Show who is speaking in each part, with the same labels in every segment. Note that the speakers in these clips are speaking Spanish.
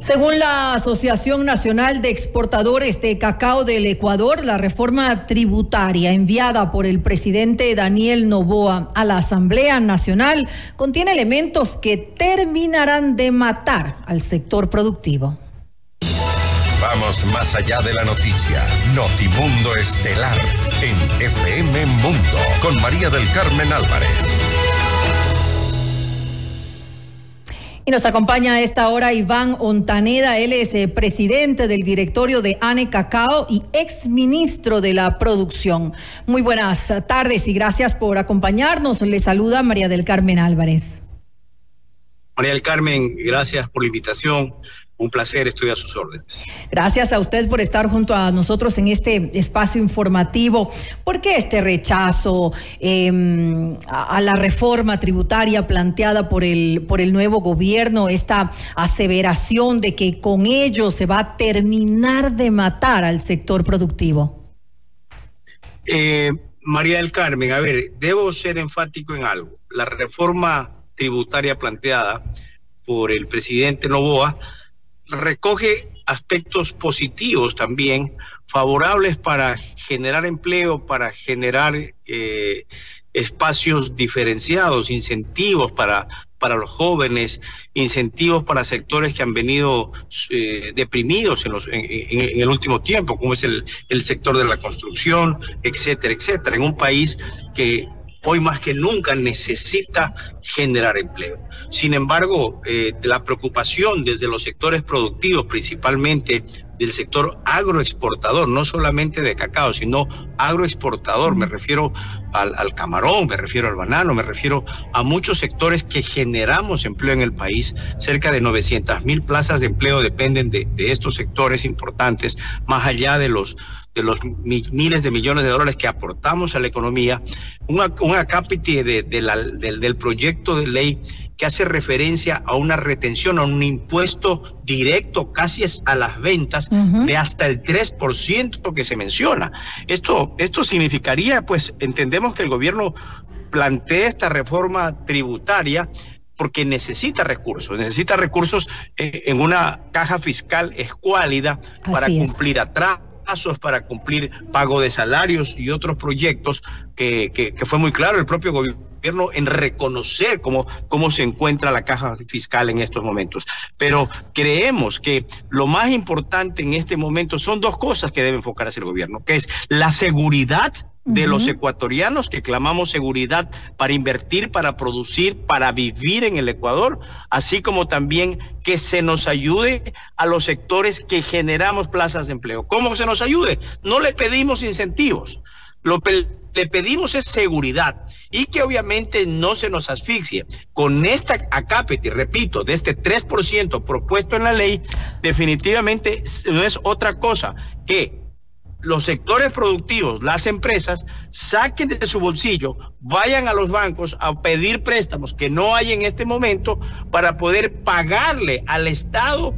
Speaker 1: Según la Asociación Nacional de Exportadores de Cacao del Ecuador, la reforma tributaria enviada por el presidente Daniel Noboa a la Asamblea Nacional contiene elementos que terminarán de matar al sector productivo.
Speaker 2: Vamos más allá de la noticia. Notimundo Estelar en FM Mundo con María del Carmen Álvarez.
Speaker 1: Y nos acompaña a esta hora Iván Ontaneda. Él es presidente del directorio de ANE Cacao y exministro de la producción. Muy buenas tardes y gracias por acompañarnos. Le saluda María del Carmen Álvarez.
Speaker 3: María del Carmen, gracias por la invitación. Un placer, estoy a sus órdenes.
Speaker 1: Gracias a usted por estar junto a nosotros en este espacio informativo. ¿Por qué este rechazo a la reforma tributaria planteada por el nuevo gobierno, esta aseveración de que con ello se va a terminar de matar al sector productivo?
Speaker 3: María del Carmen, a ver, debo ser enfático en algo. La reforma tributaria planteada por el presidente Noboa recoge aspectos positivos también, favorables para generar empleo, para generar espacios diferenciados, incentivos para los jóvenes, incentivos para sectores que han venido deprimidos en el último tiempo, como es el sector de la construcción, etcétera, etcétera, en un país que hoy más que nunca necesita generar empleo. Sin embargo, la preocupación desde los sectores productivos, principalmente del sector agroexportador, no solamente de cacao, sino agroexportador, me refiero al camarón, me refiero al banano, me refiero a muchos sectores que generamos empleo en el país. Cerca de 900,000 plazas de empleo dependen de estos sectores importantes, más allá de los miles de millones de dólares que aportamos a la economía. Un acápite del proyecto de ley que hace referencia a una retención, a un impuesto directo casi a las ventas de hasta el 3% que se menciona. Esto significaría, pues, entendemos que el gobierno plantea esta reforma tributaria porque necesita recursos en una caja fiscal escuálida para cumplir atrasos, para cumplir pago de salarios y otros proyectos que fue muy claro el propio gobierno en reconocer cómo se encuentra la caja fiscal en estos momentos. Pero creemos que lo más importante en este momento son dos cosas que debe enfocarse el gobierno, que es la seguridad de los ecuatorianos, que clamamos seguridad para invertir, para producir, para vivir en el Ecuador, así como también que se nos ayude a los sectores que generamos plazas de empleo. ¿Cómo se nos ayude? No le pedimos incentivos, le pedimos es seguridad y que obviamente no se nos asfixie. Con esta acápite, repito, de este 3% propuesto en la ley, definitivamente no es otra cosa que los sectores productivos, las empresas, saquen de su bolsillo, vayan a los bancos a pedir préstamos que no hay en este momento para poder pagarle al Estado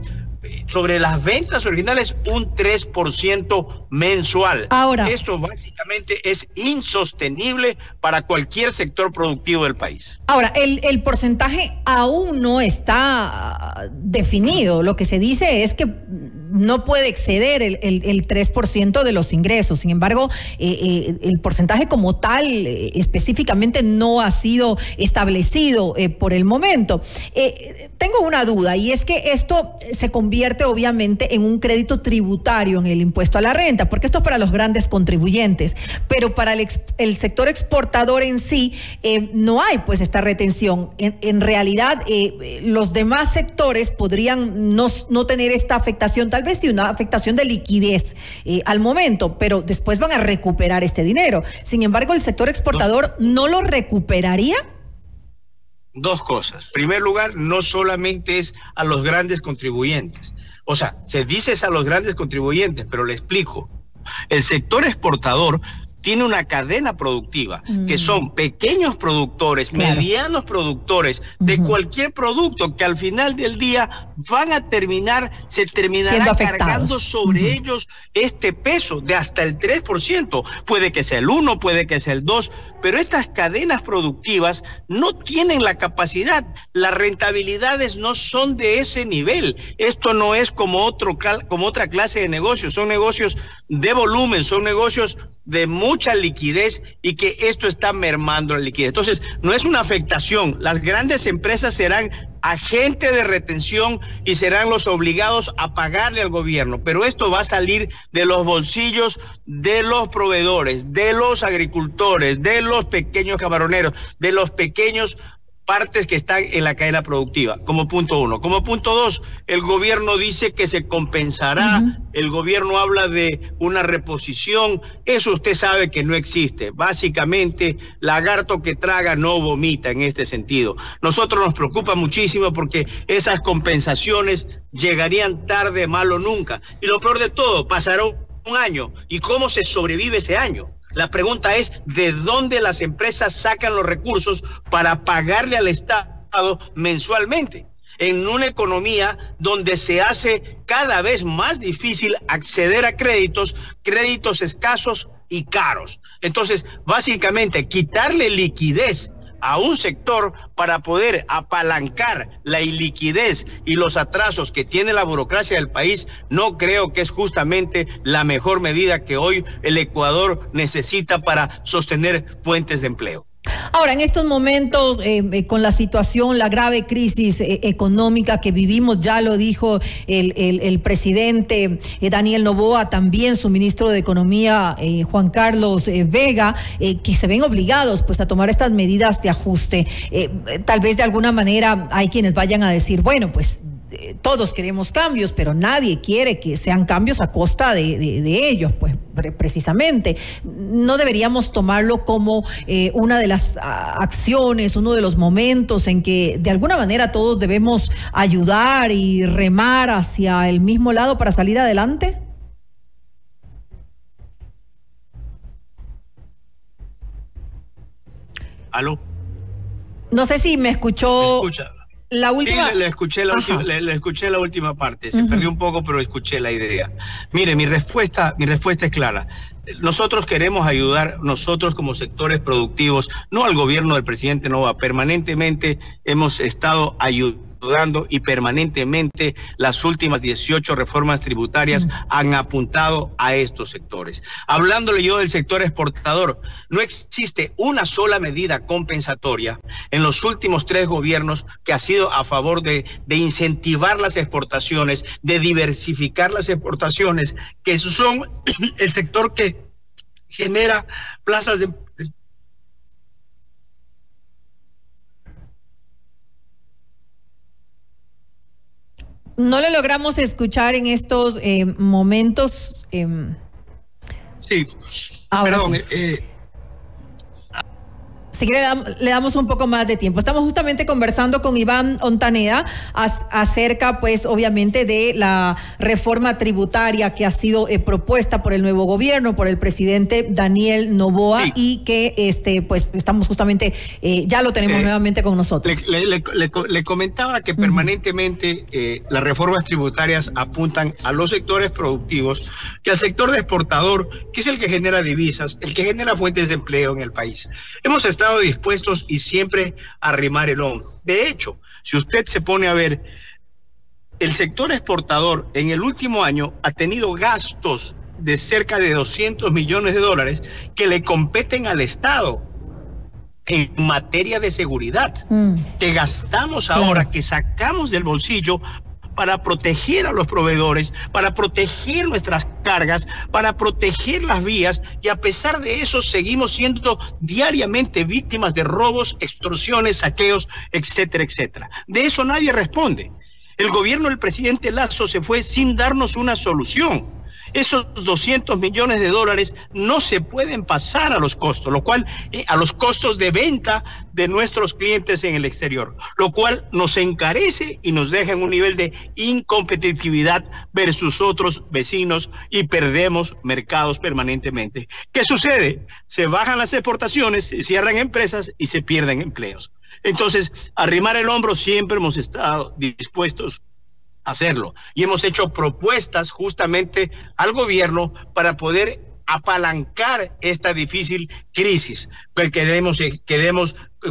Speaker 3: sobre las ventas originales un 3% mensual.
Speaker 1: Ahora,
Speaker 3: esto básicamente es insostenible para cualquier sector productivo del país.
Speaker 1: Ahora, el porcentaje aún no está definido. Lo que se dice es que no puede exceder el 3% de los ingresos. Sin embargo, el porcentaje como tal específicamente no ha sido establecido por el momento. Tengo una duda, y es que esto se convierte obviamente en un crédito tributario en el impuesto a la renta, porque esto es para los grandes contribuyentes, pero para el sector exportador en sí no hay pues esta retención. En realidad los demás sectores podrían no tener esta afectación, tal vez sí una afectación de liquidez al momento, pero después van a recuperar este dinero. Sin embargo, el sector exportador no lo recuperaría.
Speaker 3: Dos cosas. En primer lugar, no solamente es a los grandes contribuyentes. O sea, se dice es a los grandes contribuyentes, pero le explico. El sector exportador tiene una cadena productiva, que son pequeños productores, medianos productores de cualquier producto que al final del día se terminará cargando sobre ellos este peso de hasta el 3%. Puede que sea el 1, puede que sea el 2, pero estas cadenas productivas no tienen la capacidad, las rentabilidades no son de ese nivel. Esto no es como otra clase de negocios, son negocios de volumen, son negocios de mucha liquidez y que esto está mermando la liquidez. Entonces, no es una afectación. Las grandes empresas serán agentes de retención y serán los obligados a pagarle al gobierno, pero esto va a salir de los bolsillos de los proveedores, de los agricultores, de los pequeños camaroneros, de los pequeños partes que están en la cadena productiva, como punto 1. Como punto 2, el gobierno dice que se compensará, el gobierno habla de una reposición, eso usted sabe que no existe. Básicamente, lagarto que traga no vomita en este sentido. Nosotros nos preocupa muchísimo porque esas compensaciones llegarían tarde, mal o nunca. Y lo peor de todo, pasará un año. ¿Y cómo se sobrevive ese año? La pregunta es, ¿de dónde las empresas sacan los recursos para pagarle al Estado mensualmente? En una economía donde se hace cada vez más difícil acceder a créditos escasos y caros. Entonces, básicamente, quitarle liquidez a un sector para poder apalancar la iliquidez y los atrasos que tiene la burocracia del país, no creo que es justamente la mejor medida que hoy el Ecuador necesita para sostener fuentes de empleo.
Speaker 1: Ahora, en estos momentos, con la situación, la grave crisis económica que vivimos, ya lo dijo el presidente Daniel Noboa, también su ministro de Economía, Juan Carlos Vega, que se ven obligados pues a tomar estas medidas de ajuste. Tal vez de alguna manera hay quienes vayan a decir, bueno, pues todos queremos cambios, pero nadie quiere que sean cambios a costa de ellos, pues precisamente. No deberíamos tomarlo como una de las acciones, uno de los momentos en que de alguna manera todos debemos ayudar y remar hacia el mismo lado para salir adelante.
Speaker 3: ¿Aló?
Speaker 1: No sé si me escuchó.
Speaker 3: ¿Me escucha?
Speaker 1: La última...
Speaker 3: Sí, le escuché la última parte, se perdió un poco, pero escuché la idea. Mire, mi respuesta es clara. Nosotros queremos ayudar, nosotros como sectores productivos, no al gobierno del presidente Noboa, permanentemente hemos estado ayudando y permanentemente las últimas 18 reformas tributarias han apuntado a estos sectores. Hablándole yo del sector exportador, no existe una sola medida compensatoria en los últimos 3 gobiernos que ha sido a favor de incentivar las exportaciones, de diversificar las exportaciones, que son el sector que genera plazas de...
Speaker 1: No le logramos escuchar en estos momentos.
Speaker 3: Sí,
Speaker 1: perdón.
Speaker 3: Sí.
Speaker 1: Si quiere, le damos un poco más de tiempo. Estamos justamente conversando con Iván Ontaneda acerca, pues, obviamente, de la reforma tributaria que ha sido propuesta por el nuevo gobierno, por el presidente Daniel Noboa, sí. Y que, pues, estamos justamente, ya lo tenemos nuevamente con nosotros.
Speaker 3: Le comentaba que permanentemente las reformas tributarias apuntan a los sectores productivos, que al sector de exportador, que es el que genera divisas, el que genera fuentes de empleo en el país. Hemos estado dispuestos y siempre a arrimar el hombro. De hecho, si usted se pone a ver, el sector exportador en el último año ha tenido gastos de cerca de 200 millones de dólares que le competen al Estado en materia de seguridad, que gastamos ahora, que sacamos del bolsillo para proteger a los proveedores, para proteger nuestras cargas, para proteger las vías, y a pesar de eso seguimos siendo diariamente víctimas de robos, extorsiones, saqueos, etcétera, etcétera. De eso nadie responde. El gobierno del presidente Lasso se fue sin darnos una solución. Esos 200 millones de dólares no se pueden pasar a los costos, lo cual a los costos de venta de nuestros clientes en el exterior, lo cual nos encarece y nos deja en un nivel de incompetitividad versus otros vecinos y perdemos mercados permanentemente. ¿Qué sucede? Se bajan las exportaciones, se cierran empresas y se pierden empleos. Entonces, arrimar el hombro siempre hemos estado dispuestos a hacerlo y hemos hecho propuestas justamente al gobierno para poder apalancar esta difícil crisis.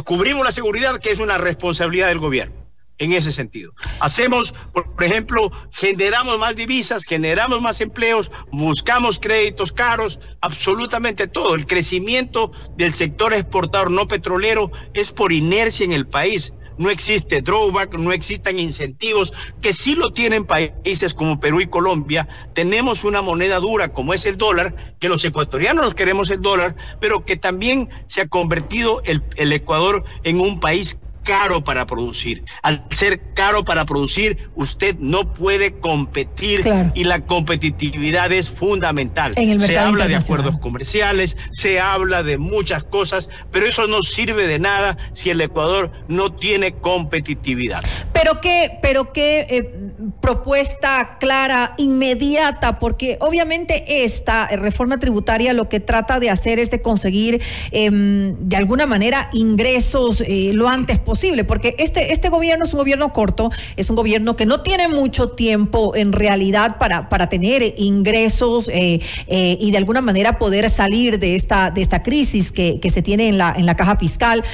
Speaker 3: Cubrimos la seguridad, que es una responsabilidad del gobierno. En ese sentido, hacemos, por ejemplo, generamos más divisas, generamos más empleos, buscamos créditos caros, absolutamente todo. El crecimiento del sector exportador no petrolero es por inercia en el país. No existe drawback, no existen incentivos, que sí lo tienen países como Perú y Colombia. Tenemos una moneda dura como es el dólar, que los ecuatorianos queremos el dólar, pero que también se ha convertido el Ecuador en un país caro para producir. Al ser caro para producir, usted no puede competir, claro, y la competitividad es fundamental. Se habla de acuerdos comerciales, se habla de muchas cosas, pero eso no sirve de nada si el Ecuador no tiene competitividad.
Speaker 1: Pero qué propuesta clara, inmediata, porque obviamente esta reforma tributaria lo que trata de hacer es de conseguir de alguna manera ingresos lo antes posible, porque este gobierno es un gobierno corto, es un gobierno que no tiene mucho tiempo en realidad para tener ingresos y de alguna manera poder salir de esta crisis que se tiene en la caja fiscal.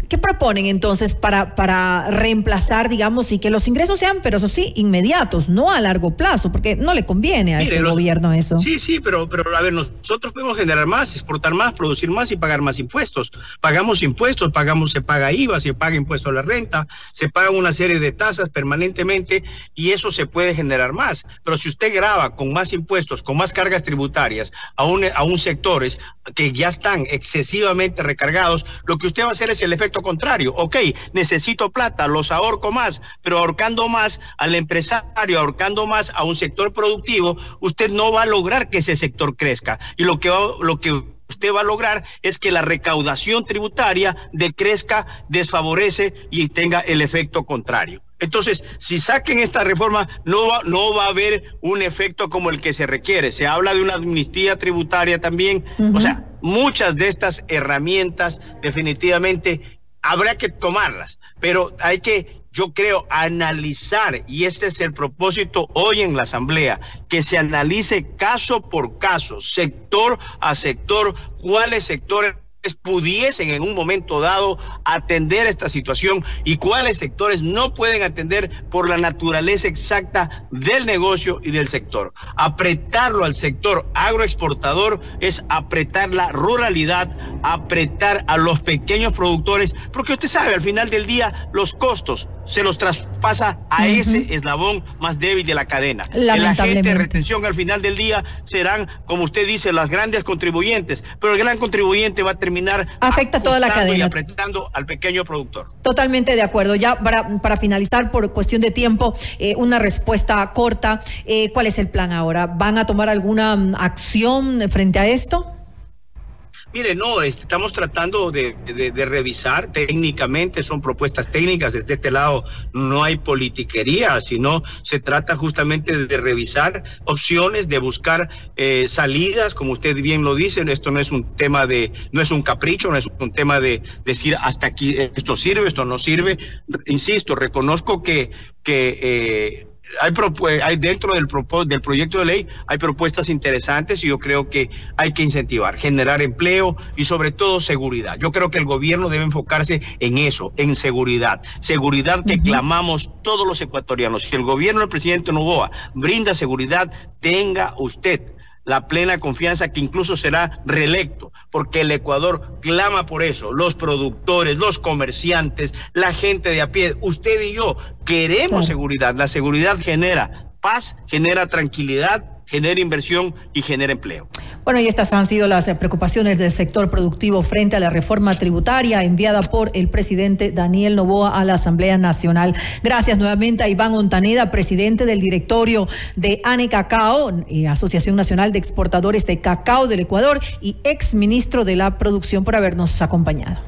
Speaker 1: ¿Qué proponen entonces para reemplazar, digamos, y que los ingresos sean, pero eso sí, inmediatos, no a largo plazo, porque no le conviene a este gobierno eso?
Speaker 3: Sí, pero a ver, nosotros podemos generar más, exportar más, producir más y pagar más impuestos. Pagamos impuestos, se paga IVA, se paga impuesto a la renta, se paga una serie de tasas permanentemente y eso se puede generar más. Pero si usted grava con más impuestos, con más cargas tributarias a un sectores que ya están excesivamente recargados, lo que usted va a hacer es el efecto contrario. Ok, necesito plata, los ahorco más, pero ahorcando más al empresario, ahorcando más a un sector productivo, usted no va a lograr que ese sector crezca. Y lo que usted va a lograr es que la recaudación tributaria decrezca, desfavorece y tenga el efecto contrario. Entonces, si saquen esta reforma, no va a haber un efecto como el que se requiere. Se habla de una amnistía tributaria también. O sea, muchas de estas herramientas definitivamente habrá que tomarlas, pero hay que, yo creo, analizar, y este es el propósito hoy en la Asamblea, que se analice caso por caso, sector a sector, cuáles sectores pudiesen en un momento dado atender esta situación y cuáles sectores no pueden atender por la naturaleza exacta del negocio y del sector. Apretarlo al sector agroexportador es apretar la ruralidad, apretar a los pequeños productores, porque usted sabe, al final del día los costos se los traspasa a ese eslabón más débil de la cadena. El agente de retención al final del día serán, como usted dice, las grandes contribuyentes, pero el gran contribuyente va a terminar
Speaker 1: afecta toda la cadena
Speaker 3: y apretando al pequeño productor.
Speaker 1: Totalmente de acuerdo. Ya para finalizar, por cuestión de tiempo, una respuesta corta. ¿Cuál es el plan ahora? ¿Van a tomar alguna acción frente a esto?
Speaker 3: Mire, no, estamos tratando de revisar técnicamente, son propuestas técnicas, desde este lado no hay politiquería, sino se trata justamente de revisar opciones, de buscar salidas, como usted bien lo dice. Esto no es un tema no es un capricho, no es un tema de decir hasta aquí esto sirve, esto no sirve. Insisto, reconozco que hay dentro del proyecto de ley hay propuestas interesantes y yo creo que hay que incentivar, generar empleo y sobre todo seguridad. Yo creo que el gobierno debe enfocarse en eso, en seguridad que clamamos todos los ecuatorianos. Si el gobierno del presidente Noboa brinda seguridad, tenga usted la plena confianza que incluso será reelecto, porque el Ecuador clama por eso. Los productores, los comerciantes, la gente de a pie, usted y yo queremos seguridad. La seguridad genera paz, genera tranquilidad, genera inversión y genera empleo.
Speaker 1: Bueno, y estas han sido las preocupaciones del sector productivo frente a la reforma tributaria enviada por el presidente Daniel Noboa a la Asamblea Nacional. Gracias nuevamente a Iván Ontaneda, presidente del directorio de ANE Cacao, Asociación Nacional de Exportadores de Cacao del Ecuador, y ex ministro de la Producción, por habernos acompañado.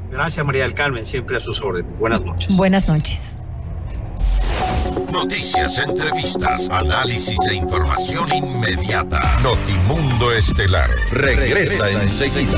Speaker 3: Gracias, María del Carmen, siempre a sus órdenes. Buenas noches.
Speaker 1: Buenas noches.
Speaker 2: Noticias, entrevistas, análisis e información inmediata. Notimundo Estelar regresa enseguida.